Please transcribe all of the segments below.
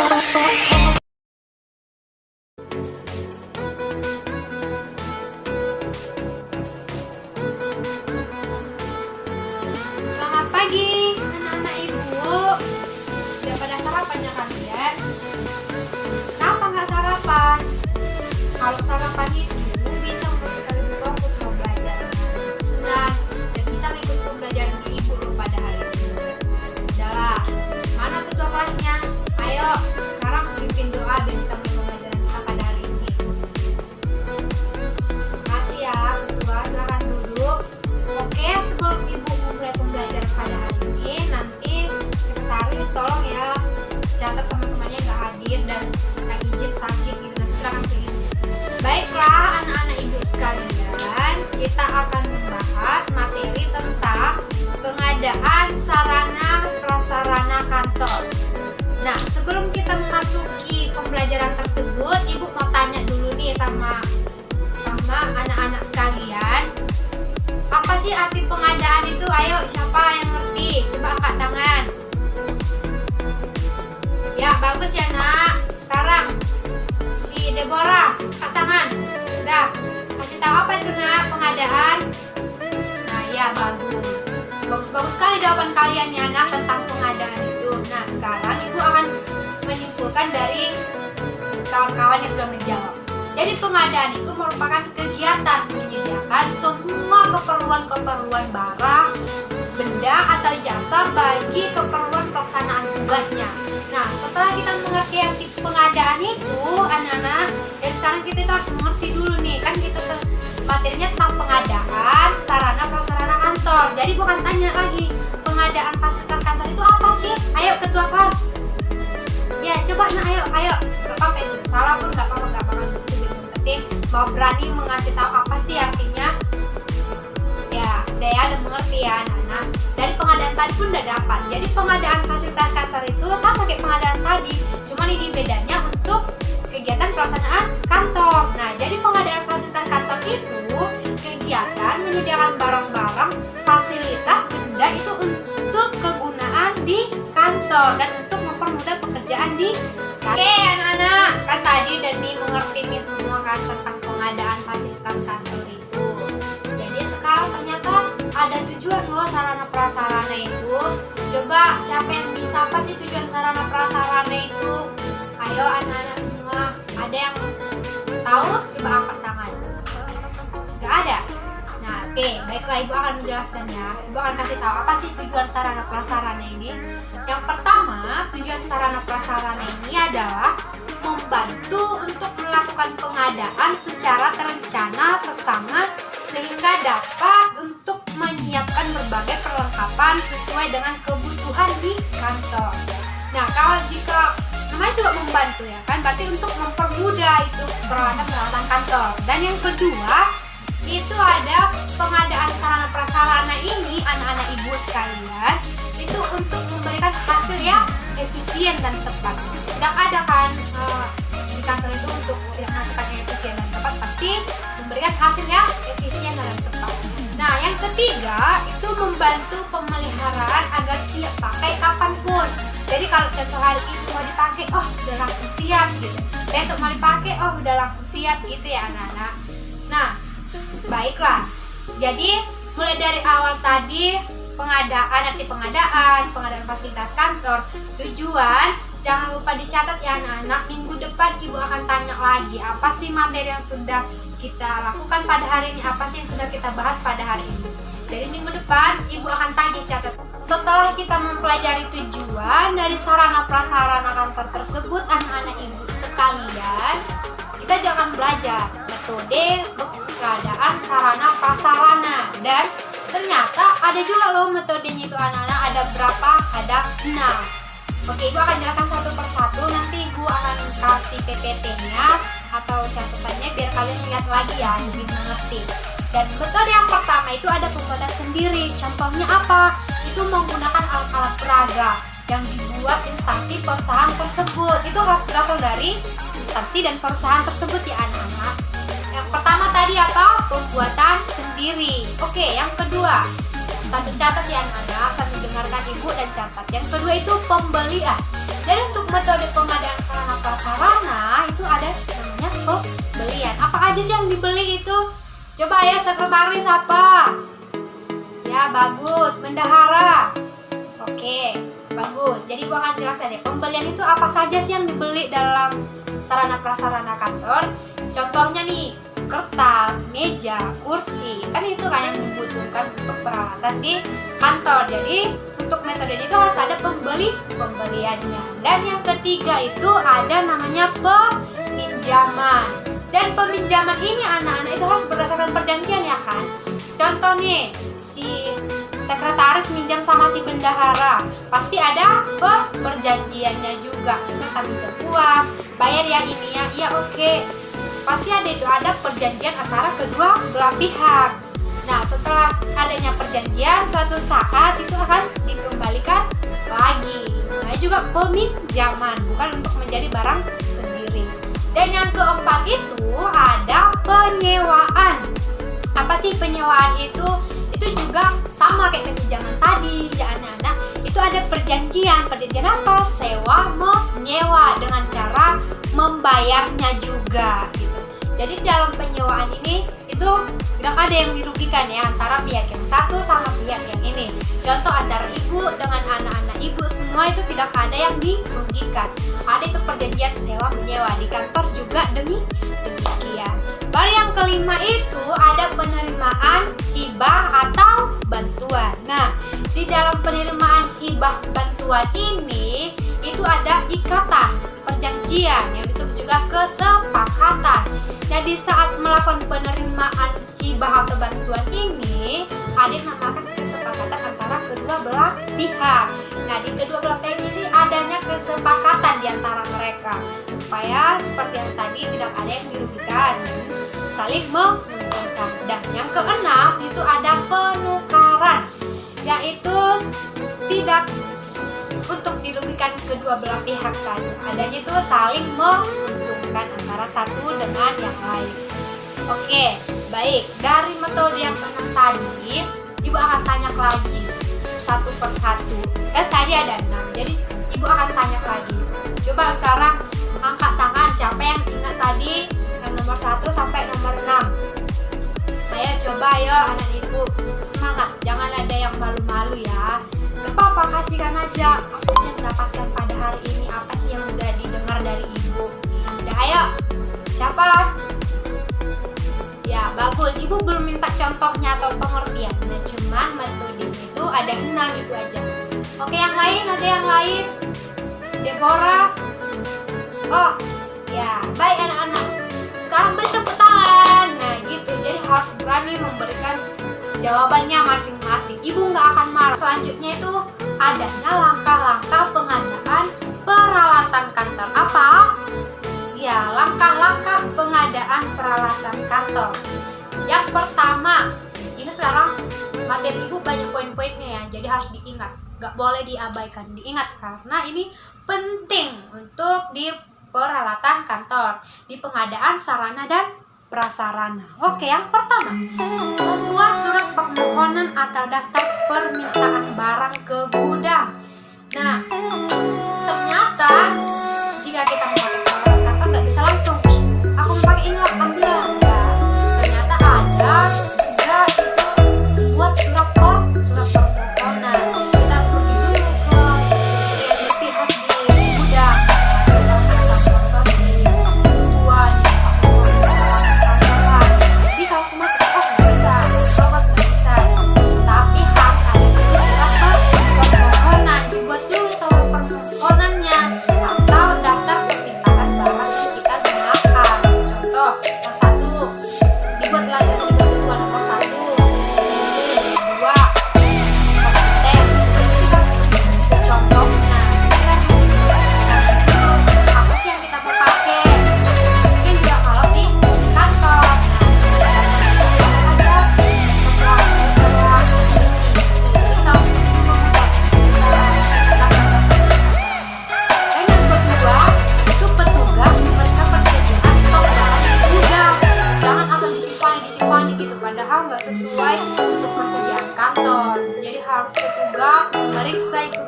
Selamat pagi anak-anak ibu. Udah pada sarapan ya kalian? Kenapa nggak sarapan? Kalau sarapan itu bisa membuat kita lebih fokus loh belajar, senang, dan bisa mengikuti pembelajaran ibu loh pada hari ini. Udahlah, mana ketua kelasnya? Ayo, sekarang pimpin doa biar kita mulai pembelajaran kita pada hari ini. Makasih ya ketua, silahkan duduk. Oke, sebelum ibu mulai pembelajaran pada hari ini, nanti sekretaris tolong ya catat teman-temannya nggak hadir dan nggak izin sakit gitu, nanti silahkan ke ibu. Baiklah anak-anak ibu sekalian, kita akan membahas materi tentang pengadaan sarana prasarana kantor. Nah, sebelum kita memasuki pembelajaran tersebut, ibu mau tanya dulu nih sama anak-anak sekalian. Apa sih arti pengadaan itu? Ayo, siapa yang ngerti? Coba angkat tangan. Ya, bagus ya nak. Sekarang si Deborah, angkat tangan. Udah, kasih tahu apa itu nak pengadaan? Nah ya, bagus. Bagus sekali jawaban kalian ya nak tentang pengadaan itu. Nah, sekarang ibu akan menyimpulkan dari kawan-kawan yang sudah menjawab. Jadi pengadaan itu merupakan kegiatan menyediakan semua keperluan barang, benda atau jasa bagi keperluan pelaksanaan tugasnya. Nah, setelah kita mengerti arti pengadaan itu, anak-anak, dari sekarang kita itu harus mengerti dulu nih, kan kita materinya tentang pengadaan sarana prasarana kantor. Jadi bukan tanya lagi pengadaan fasilitas kantor itu apa sih? Ayo ketua kelas. Ya, coba nah ayo. Gak apa-apa itu. Salah pun gak apa-apa. Penting mau berani mengasih tahu apa sih artinya. Ya, udah mengerti ya anak-anak. Dari pengadaan tadi pun udah dapat. Jadi pengadaan fasilitas kantor itu sama kayak pengadaan tadi, cuma ini bedanya untuk kegiatan pelaksanaan kantor. Nah, jadi pengadaan fasilitas kantor itu kegiatan menyediakan barang-barang, fasilitas, benda itu untuk kegunaan di kantor dan untuk mempermudah pekerjaan di kantor. Oke anak-anak, kan tadi Dani mengerti nih semua kan tentang pengadaan fasilitas kantor itu. Jadi sekarang ternyata ada tujuan loh sarana prasarana itu. Coba siapa yang bisa, apa sih tujuan sarana prasarana itu? Ayo anak-anak semua, ada yang tahu? Coba angkat tangan. Gak ada? Nah oke, baiklah ibu akan menjelaskan ya. Ibu akan kasih tahu apa sih tujuan sarana prasarana ini. Yang pertama, tujuan sarana prasarana ini adalah membantu untuk melakukan pengadaan secara terencana seksama sehingga dapat untuk menyiapkan berbagai perlengkapan sesuai dengan kebutuhan di kantor. Nah, kalau jika namanya juga membantu ya kan, berarti untuk mempermudah itu peralatan kantor. Dan yang kedua, itu ada pengadaan sarana prasarana ini anak-anak ibu sekalian, itu untuk memberikan hasil yang efisien dan tepat. Tidak ada kan di kantor itu untuk yang menghasilkan yang efisien dan tepat, pasti memberikan hasil yang efisien dan tepat. Nah, yang ketiga itu membantu pemeliharaan agar siap pakai kapanpun. Jadi kalau contoh hari ini mau dipakai, oh udah langsung siap gitu. Besok mau dipakai, oh udah langsung siap gitu ya anak-anak. Nah, baiklah. Jadi mulai dari awal tadi arti pengadaan fasilitas kantor, tujuan, jangan lupa dicatat ya anak-anak. Minggu depan ibu akan tanya lagi apa sih materi yang sudah kita lakukan pada hari ini, apa sih yang sudah kita bahas pada hari ini. Jadi minggu depan ibu akan tanya, catat. Setelah kita mempelajari tujuan dari sarana prasarana kantor tersebut, anak-anak ibu sekalian, kita juga akan belajar metode pengadaan sarana prasarana. Dan ternyata ada juga loh metodenya itu anak-anak, ada berapa? Ada 6. Oke, ibu akan jelaskan satu persatu, nanti ibu akan kasih PPT-nya atau catatannya biar kalian lihat lagi ya, lebih mengerti. Dan metode yang pertama itu ada pembuatan sendiri. Contohnya apa? Itu menggunakan alat-alat peraga yang dibuat instansi perusahaan tersebut. Itu harus berasal dari instansi dan perusahaan tersebut ya anak-anak. Yang pertama tadi apa? Pembuatan sendiri. Oke, yang kedua, sambil catat ya anak-anak, sambil dengarkan ibu dan catat. Yang kedua itu pembelian. Jadi untuk metode pengadaan aja sih yang dibeli itu? Coba ya sekretaris apa? Ya bagus, bendahara. Oke, bagus. Jadi gua akan jelaskan ya, pembelian itu apa saja sih yang dibeli dalam sarana prasarana kantor. Contohnya nih, kertas, meja, kursi. Kan itu kan yang dibutuhkan untuk peralatan di kantor. Jadi untuk metodenya itu harus ada pembeliannya. Dan yang ketiga itu ada namanya peminjaman. Dan peminjaman ini anak-anak itu harus berdasarkan perjanjian ya kan. Contoh nih, si sekretaris minjam sama si bendahara, pasti ada perjanjiannya juga. Contoh minjam uang, bayar ya ini ya, iya oke. Pasti ada itu, ada perjanjian antara kedua belah pihak. Nah, setelah adanya perjanjian, suatu saat itu akan dikembalikan lagi. Nah, juga peminjaman, bukan untuk menjadi barang sendiri. Dan yang keempat itu ada penyewaan. Apa sih penyewaan itu? Itu juga sama kayak peminjaman tadi ya anak-anak. Itu ada perjanjian. Perjanjian apa? Sewa menyewa dengan cara membayarnya juga gitu. Jadi dalam penyewaan ini itu tidak ada yang dirugikan ya antara pihak yang satu sama pihak yang ini. Contoh antara ibu dengan anak-anak ibu, semua itu tidak ada yang dirugikan. Ada itu perjanjian sewa menyewa. Di kantor juga demikian. Baru yang kelima itu ada penerimaan hibah atau bantuan. Nah, di dalam penerimaan hibah bantuan ini itu ada ikatan, perjanjian yang disebut juga kesepakatan. Nah, di saat melakukan penerimaan hibah atau bantuan ini ada yang namakan kesepakatan antara kedua belah pihak. Nah, di kedua belah pihak ini adanya kesepakatan di antara mereka supaya seperti yang tadi tidak ada yang dirugikan, saling menguntungkan. Dan yang keenam itu ada penukaran, yaitu tidak untuk dirugikan kedua belah pihak kan. Adanya itu saling menguntungkan antara satu dengan yang lain. Oke, baik. Dari metode yang keenam tadi, ibu akan tanya lagi satu persatu. Kan tadi ada 6, jadi ibu akan tanya lagi. Coba sekarang angkat tangan siapa yang ingat tadi yang nomor 1 sampai nomor 6. Ayo coba ayo anak ibu, semangat, jangan ada yang malu-malu ya. Gak apa-apa, kasihkan aja apa yang didapatkan pada hari ini, apa sih yang udah didengar dari ibu. Udah ayo, siapa? Ya bagus, ibu belum minta contohnya atau pengertiannya, cuman metode itu ada 6 itu aja. Oke, yang lain, ada yang lain? Deborah? Oh, ya baik anak-anak. Sekarang beri tepuk tangan. Nah gitu, jadi harus berani memberikan jawabannya masing-masing. Ibu nggak akan marah. Selanjutnya itu adanya langkah-langkah pengadaan peralatan kantor. Apa? Ya, langkah-langkah pengadaan peralatan kantor. Yang pertama, ini sekarang materi ibu banyak poin-poinnya ya, jadi harus diingat, nggak boleh diabaikan, diingat karena ini penting untuk di peralatan kantor, di pengadaan sarana dan prasarana. Oke, yang pertama, membuat surat permohonan atau daftar permintaan barang ke gudang. Nah, ternyata jika kita memakai peralatan kantor nggak bisa langsung, aku mau pakai ini lah, ambil lah. Ternyata ada juga itu buat surat permohonan. Kita harus pergi dulu ke yang berpihak di gudang.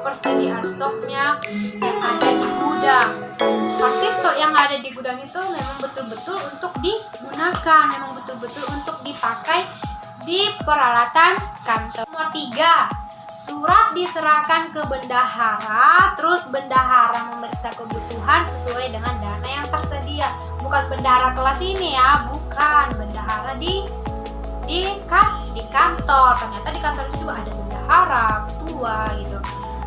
Persediaan stoknya yang ada di gudang. Pasti stok yang ada di gudang itu memang betul-betul untuk digunakan. digunakan, memang betul-betul untuk dipakai di peralatan kantor. Nomor 3, surat diserahkan ke bendahara, terus bendahara memeriksa kebutuhan sesuai dengan dana yang tersedia. Bukan bendahara kelas ini ya, bukan bendahara di kantor. Ternyata di kantor itu juga ada bendahara, ketua gitu.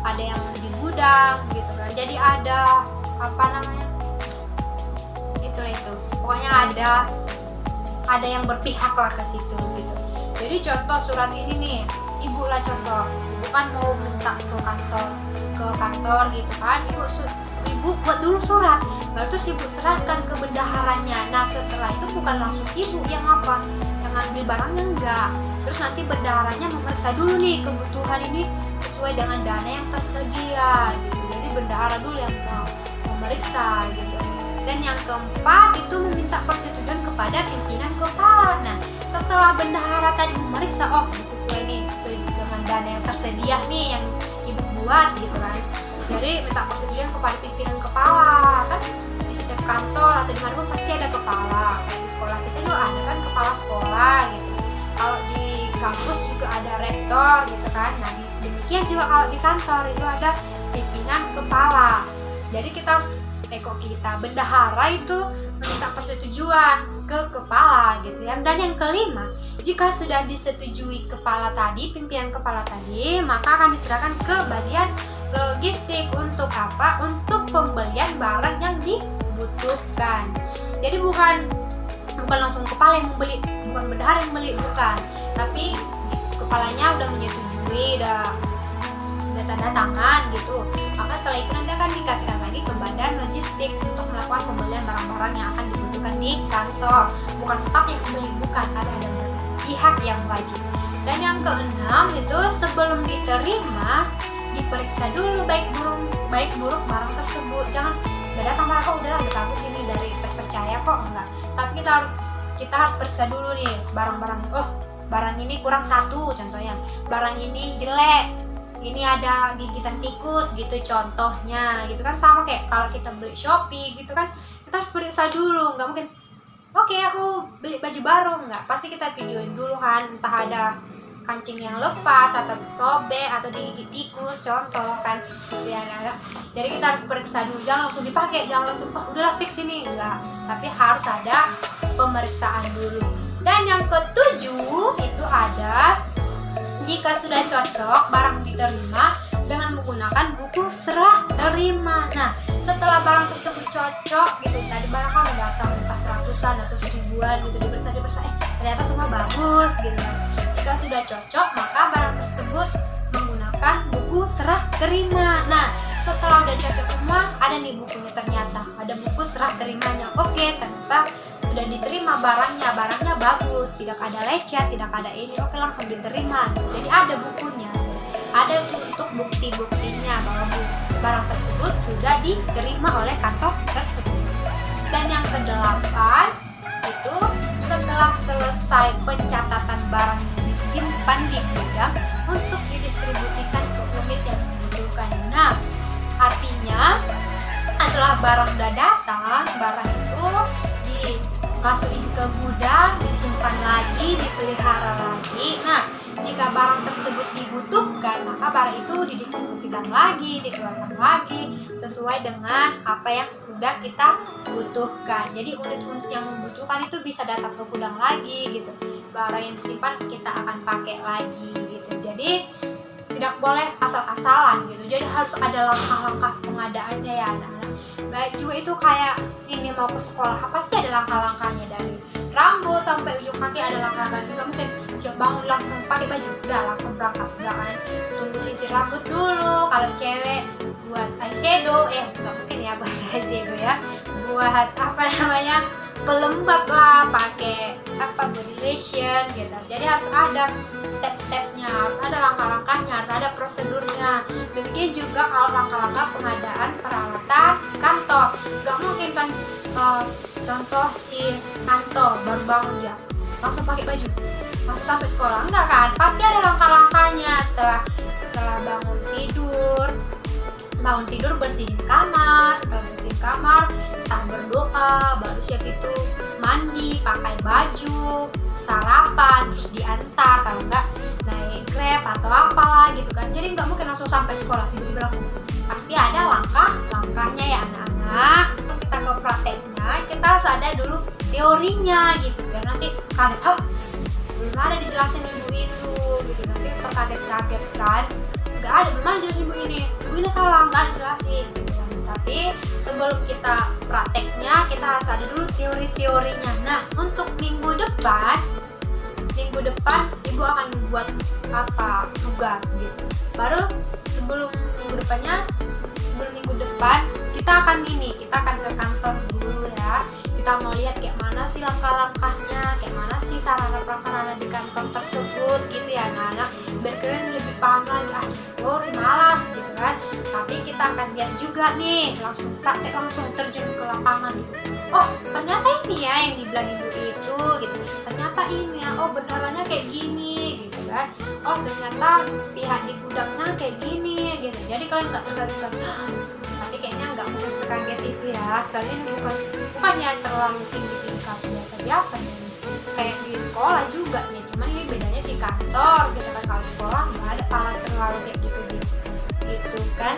Ada yang di gudang gitu kan. Jadi ada itu. Pokoknya ada yang berpihak lah ke situ gitu. Jadi contoh surat ini nih, ibu lah contoh. Ibu kan mau minta ke kantor gitu kan. Ibu buat dulu surat, baru terus ibu serahkan ke bendaharanya. Nah setelah itu bukan langsung ibu yang ngambil barangnya, enggak. Terus nanti bendaharanya memeriksa dulu nih kebutuhan ini sesuai dengan dana yang tersedia gitu. Jadi bendahara dulu yang memeriksa gitu. Dan yang keempat itu meminta persetujuan kepada pimpinan kepala. Nah setelah bendahara tadi memeriksa, sesuai dengan dana yang tersedia nih yang ibu buat gitu kan. Jadi minta persetujuan kepada pimpinan kepala. Kan di setiap kantor atau dimanapun pasti ada kepala. Kayak di sekolah kita juga ada kan kepala sekolah gitu. Kalau di kampus juga ada rektor gitu kan. Nah demikian juga kalau di kantor itu ada pimpinan kepala. Jadi kita harus bendahara itu meminta persetujuan ke kepala gitu ya. Dan yang kelima, jika sudah disetujui pimpinan kepala tadi, maka akan diserahkan ke bagian logistik. Untuk apa? Untuk pembelian barang yang dibutuhkan. Jadi bukan langsung kepala yang membeli, bukan bendahara yang membeli, bukan. Tapi kepalanya udah menyetujui, udah tanda tangan gitu. Maka setelah itu nanti akan dikasihkan lagi ke badan logistik untuk melakukan pembelian barang-barang yang akan dibutuhkan di kantor. Bukan staf yang membeli, bukan, ada pihak yang wajib. Dan yang keenam itu sebelum diterima diperiksa dulu baik buruk barang tersebut. Jangan datang barang udahlah udah bagus ini dari terpercaya kok, enggak. Tapi kita harus periksa dulu nih barang-barang. Barang ini kurang satu contohnya. Barang ini jelek. Ini ada gigitan tikus gitu contohnya gitu kan. Sama kayak kalau kita beli Shopee gitu kan, kita harus periksa dulu. Nggak mungkin aku beli baju baru, nggak, pasti kita videoin dulu kan, entah ada kancing yang lepas atau sobek atau digigit tikus contoh kan biar ada. Jadi kita harus periksa dulu, jangan langsung dipakai, jangan langsung udahlah fix ini, enggak, tapi harus ada pemeriksaan dulu. Dan yang ketujuh itu ada jika sudah cocok barang diterima dengan menggunakan buku serah terima. Nah setelah barang tersebut cocok gitu, tadi barang kan udah datang entah 100-an atau 1000-an gitu, diperiksa ternyata semua bagus gitu. Jika sudah cocok maka barang tersebut menggunakan buku serah terima. Nah setelah udah cocok semua, ada nih bukunya, ternyata ada buku serah terimanya. Oke, ternyata sudah diterima barangnya bagus, tidak ada lecet, tidak ada ini, langsung diterima. Jadi ada bukunya, ada untuk bukti-buktinya bahwa barang tersebut sudah diterima oleh kantor tersebut. Dan yang kedelapan itu setelah selesai pencatatan barang yang disimpan di gudang untuk didistribusikan ke unit yang membutuhkan. Nah artinya setelah barang udah datang, barang itu dimasukin ke gudang, disimpan lagi, dipelihara lagi. Nah jika barang tersebut dibutuhkan, maka barang itu didistribusikan lagi, dikeluarkan lagi sesuai dengan apa yang sudah kita butuhkan. Jadi unit-unit yang membutuhkan itu bisa datang ke gudang lagi gitu. Barang yang disimpan kita akan pakai lagi gitu. Jadi tidak boleh asal-asalan gitu. Jadi harus ada langkah-langkah pengadaannya ya anak-anak. Baik juga itu kayak ini mau ke sekolah, pasti ada langkah-langkahnya, dari rambut sampai ujung kaki ada langkah-langkahnya. Nggak mungkin siap bangun langsung pakai baju udah langsung berangkat, nggak kan? Tunggu sisir rambut dulu. Kalau cewek buat eyeshadow, nggak mungkin ya buat eyeshadow ya. Buat pelembab lah, pakai body lotion gitu. Jadi harus ada step-stepnya, harus ada langkah-langkahnya, harus ada prosedurnya. Demikian juga kalau langkah-langkah pengadaan peralatan kantor. Gak mungkin kan contoh si Anto baru bangun dia langsung pakai baju langsung sampai sekolah, enggak kan? Pasti ada langkah-langkahnya. Setelah bangun tidur bersihin kamar. Setelah bersihin kamar, entah berdoa apa, baru siap itu mandi, pakai baju, sarapan, terus diantar, kalau enggak naik Grab atau apalah gitu kan. Jadi nggak mungkin langsung sampai sekolah tiba-tiba langsung. Pasti ada langkahnya ya anak-anak. Kita ke prakteknya, kita harus ada dulu teorinya gitu, biar nanti kaget, oh belum ada dijelasin ibu itu gitu, nanti terkaget-kaget kan, nggak ada, belum ada dijelasin ibu ini salah, nggak ada dijelasin gitu kan. Tapi sebelum kita prakteknya, kita harus ada dulu teori-teorinya. Nah, untuk minggu depan ibu akan buat apa tugas gitu. Baru sebelum minggu depan kita akan ke kantor dulu ya. Kita mau lihat kayak mana sih langkah-langkahnya, kayak mana sih sarana prasarana di kantor tersebut gitu ya anak-anak, biar kalian lebih paham lagi. Malas gitu kan. Tapi kita akan lihat juga nih, langsung praktek, langsung terjun ke lapangan gitu. Oh ternyata ini ya yang dibilang ibu itu gitu, ternyata ini ya, oh benerannya kayak gini gitu kan, oh ternyata pihak di gudangnya kayak gini gitu. Jadi kalian nggak terkaget, tapi kayaknya nggak mungkin sekaget itu ya, soalnya ini bukannya terlalu tinggi tapi biasa-biasa nih, kayak di sekolah juga nih, cuman ini bedanya di kantor gitu kan. Kalau sekolah nggak ada pala terlalu kayak gitu kan.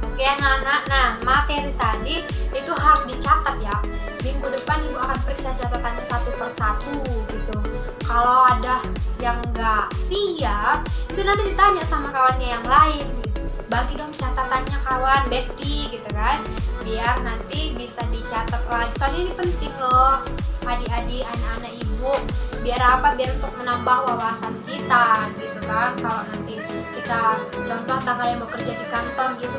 Oke anak-anak, nah materi tadi itu harus dicatat ya. Minggu depan ibu akan periksa catatannya satu persatu gitu. Kalau ada yang nggak siap, itu nanti ditanya sama kawannya yang lain gitu. Bagi dong catatannya kawan, bestie gitu kan, biar nanti bisa dicatat lagi. Soalnya ini penting loh adik-adik, anak-anak ibu, biar apa, biar untuk menambah wawasan kita gitu kan. Kalau nanti kita contoh kalian mau kerja di kantor gitu,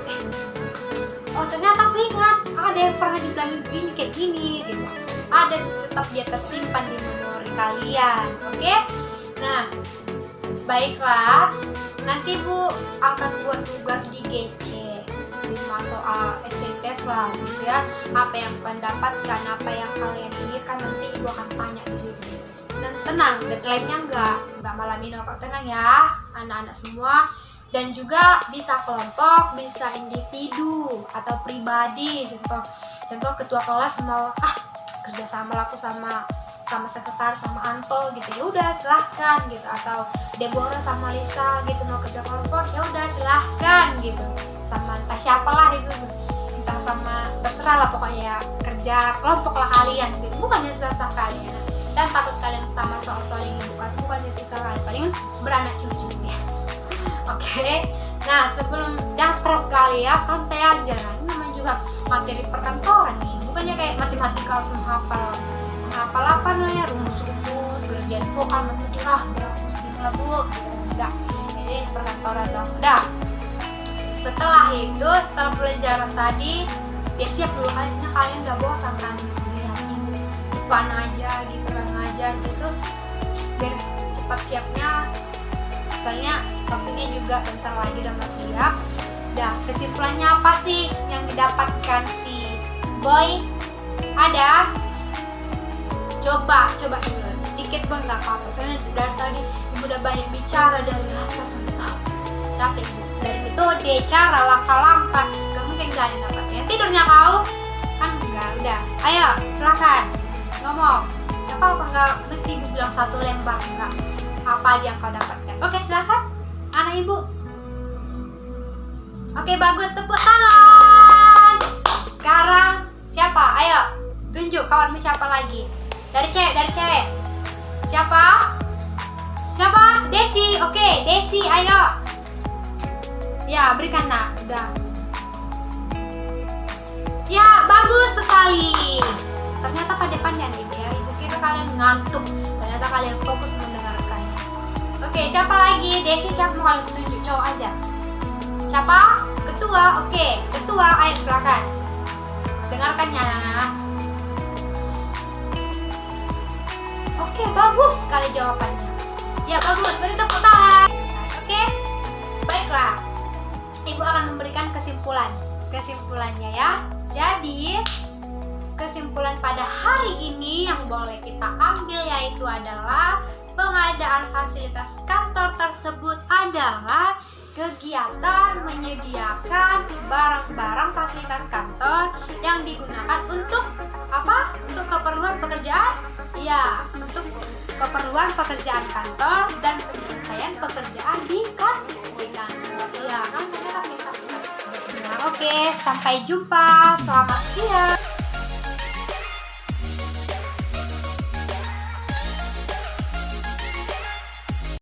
oh ternyata aku ingat ada yang pernah dibilangin begini kayak gini gitu, ada tetap dia tersimpan di memori kalian. Oke? Nah baiklah, nanti Bu akan buat tugas di GC 5 soal SNTS lah gitu ya. Apa yang kalian dapatkan, apa yang kalian inginkan, nanti Ibu akan tanya di situ. Dan tenang, deadline-nya nggak malam ini kok, tenang ya anak-anak semua. Dan juga bisa kelompok, bisa individu atau pribadi. Contoh ketua kelas mau kerja sama laku sama sekretaris sama Anto gitu, ya udah silahkan gitu. Atau Deborah sama Lisa gitu mau kerja kelompok, ya udah silahkan gitu. Sama entah siapalah itu, entah sama terserah lah pokoknya, kerja kelompok lah kalian gitu. Bukannya susah kalian, jangan takut kalian sama soal-soal yang bukan, bukannya susah kalian, palingan beranak cucu ya. Oke, nah sebelum, jangan stres sekali ya, santai aja. Ini namanya juga materi perkantoran nih, bukannya kayak matematika harus menghafal apa namanya, rumus-rumus, gerjaan soal, pusing lah Bu. Enggak, ini perkantoran dong. Udah. Setelah itu, setelah pelajaran tadi, biar siap dulu kalian udah bosan kan lihat ibu depan aja gitu kan ngajar gitu, biar cepat siapnya. Soalnya waktunya juga bentar lagi udah mau siap. Dah, kesimpulannya apa sih yang didapatkan si Boy? Ada? Coba dulu, sedikit pun nggak apa-apa. Soalnya dari tadi ibu udah banyak bicara dari atas sampai bawah. Capek ibu. Dari metode, cara, langkah-langkah, gak mungkin kalian dapatnya. Tidurnya kau? Kan enggak, udah. Ayo, silakan ngomong. Gak apa-apa, nggak mesti ibu bilang satu lembar, enggak. Apa aja yang kau dapatkan. Oke, silakan anak ibu. Oke, bagus, tepuk tangan. Sekarang siapa? Ayo, tunjuk kawanmu siapa lagi. Dari cewek. Siapa? Desi. Oke, Desi, ayo. Ya, berikan nak. Udah. Ya, bagus sekali. Ternyata pandai-pandai ibu ya. Ibu kira kalian ngantuk, ternyata kalian fokus mendengarkannya. Oke, siapa lagi? Desi, siapa mau kalian tunjuk? Cowok aja. Siapa? Ketua. Oke, ketua, ayo silakan. Dengarkannya. Oke, bagus sekali jawabannya. Ya, bagus. Beri tepuk tangan. Oke. Baiklah. Ibu akan memberikan kesimpulannya ya. Jadi, kesimpulan pada hari ini yang boleh kita ambil yaitu adalah pengadaan fasilitas kantor tersebut adalah kegiatan menyediakan barang-barang fasilitas kantor yang digunakan untuk apa? Untuk keperluan pekerjaan? Iya, untuk keperluan pekerjaan kantor dan penyelesaian pekerjaan di kantor. Iya, kan ternyata kita. Nah, oke, sampai jumpa. Selamat siang.